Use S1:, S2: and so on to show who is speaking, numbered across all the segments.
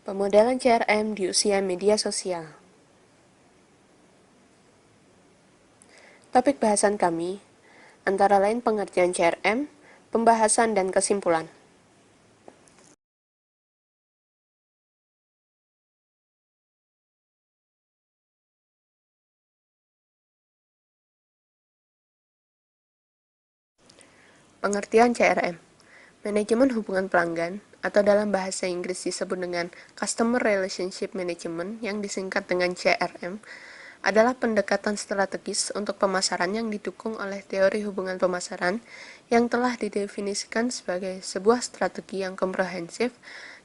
S1: Pemodelan CRM di usia media sosial. Topik bahasan kami antara lain pengertian CRM, pembahasan dan kesimpulan. Pengertian CRM, manajemen hubungan pelanggan, atau dalam bahasa Inggris disebut dengan Customer Relationship Management yang disingkat dengan CRM, adalah pendekatan strategis untuk pemasaran yang didukung oleh teori hubungan pemasaran yang telah didefinisikan sebagai sebuah strategi yang komprehensif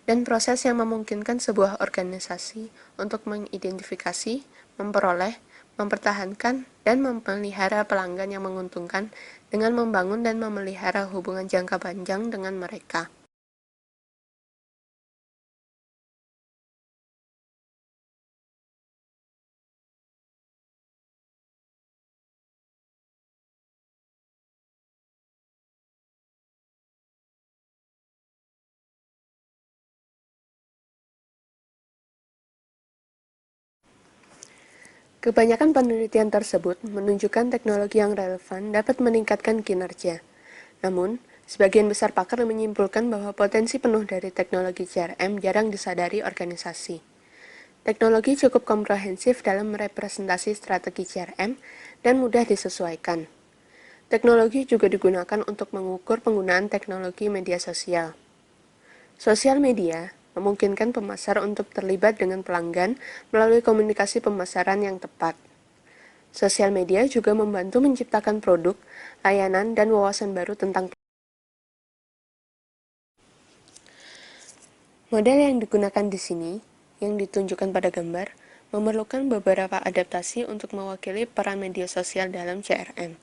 S1: dan proses yang memungkinkan sebuah organisasi untuk mengidentifikasi, memperoleh, mempertahankan, dan memelihara pelanggan yang menguntungkan dengan membangun dan memelihara hubungan jangka panjang dengan mereka. Kebanyakan penelitian tersebut menunjukkan teknologi yang relevan dapat meningkatkan kinerja. Namun, sebagian besar pakar menyimpulkan bahwa potensi penuh dari teknologi CRM jarang disadari organisasi. Teknologi cukup komprehensif dalam merepresentasi strategi CRM dan mudah disesuaikan. Teknologi juga digunakan untuk mengukur penggunaan teknologi media sosial. Sosial media memungkinkan pemasar untuk terlibat dengan pelanggan melalui komunikasi pemasaran yang tepat. Sosial media juga membantu menciptakan produk, layanan, dan wawasan baru tentang model yang digunakan di sini, yang ditunjukkan pada gambar, memerlukan beberapa adaptasi untuk mewakili peran media sosial dalam CRM.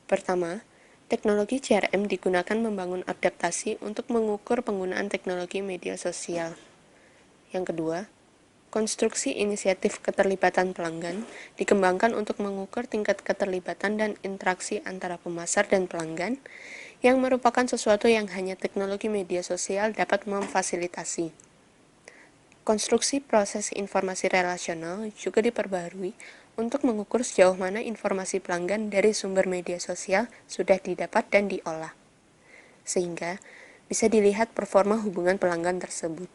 S1: Pertama, teknologi CRM digunakan membangun adaptasi untuk mengukur penggunaan teknologi media sosial. Yang kedua, konstruksi inisiatif keterlibatan pelanggan dikembangkan untuk mengukur tingkat keterlibatan dan interaksi antara pemasar dan pelanggan, yang merupakan sesuatu yang hanya teknologi media sosial dapat memfasilitasi. Konstruksi proses informasi relasional juga diperbaharui untuk mengukur sejauh mana informasi pelanggan dari sumber media sosial sudah didapat dan diolah, sehingga bisa dilihat performa hubungan pelanggan tersebut.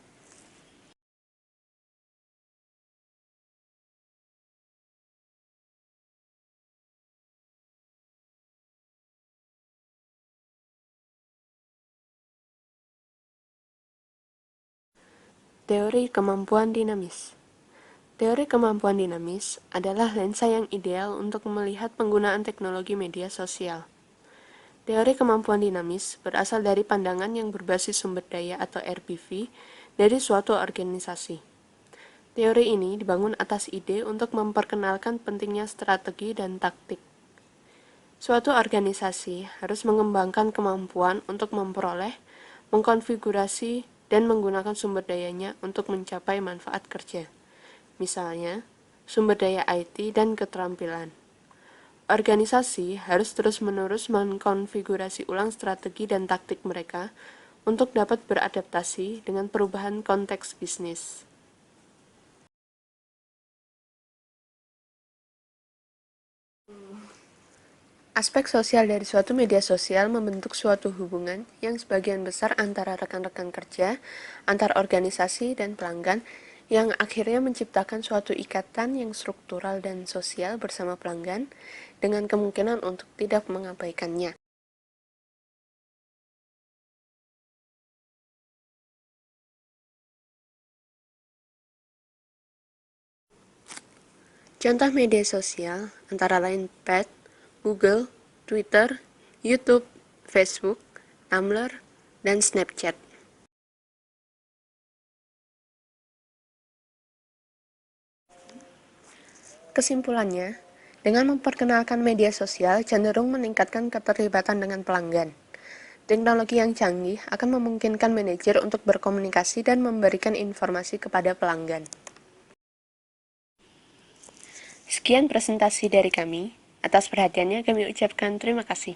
S1: Teori kemampuan dinamis. Teori kemampuan dinamis adalah lensa yang ideal untuk melihat penggunaan teknologi media sosial. Teori kemampuan dinamis berasal dari pandangan yang berbasis sumber daya atau RPV dari suatu organisasi. Teori ini dibangun atas ide untuk memperkenalkan pentingnya strategi dan taktik. Suatu organisasi harus mengembangkan kemampuan untuk memperoleh, mengkonfigurasi, dan menggunakan sumber dayanya untuk mencapai manfaat kerja. Misalnya, sumber daya IT dan keterampilan. Organisasi harus terus-menerus mengkonfigurasi ulang strategi dan taktik mereka untuk dapat beradaptasi dengan perubahan konteks bisnis. Aspek sosial dari suatu media sosial membentuk suatu hubungan yang sebagian besar antara rekan-rekan kerja, antar organisasi, dan pelanggan, yang akhirnya menciptakan suatu ikatan yang struktural dan sosial bersama pelanggan, dengan kemungkinan untuk tidak mengabaikannya. Contoh media sosial antara lain Pet, Google, Twitter, YouTube, Facebook, Tumblr, dan Snapchat. Kesimpulannya, dengan memperkenalkan media sosial cenderung meningkatkan keterlibatan dengan pelanggan. Teknologi yang canggih akan memungkinkan manajer untuk berkomunikasi dan memberikan informasi kepada pelanggan. Sekian presentasi dari kami. Atas perhatiannya kami ucapkan terima kasih.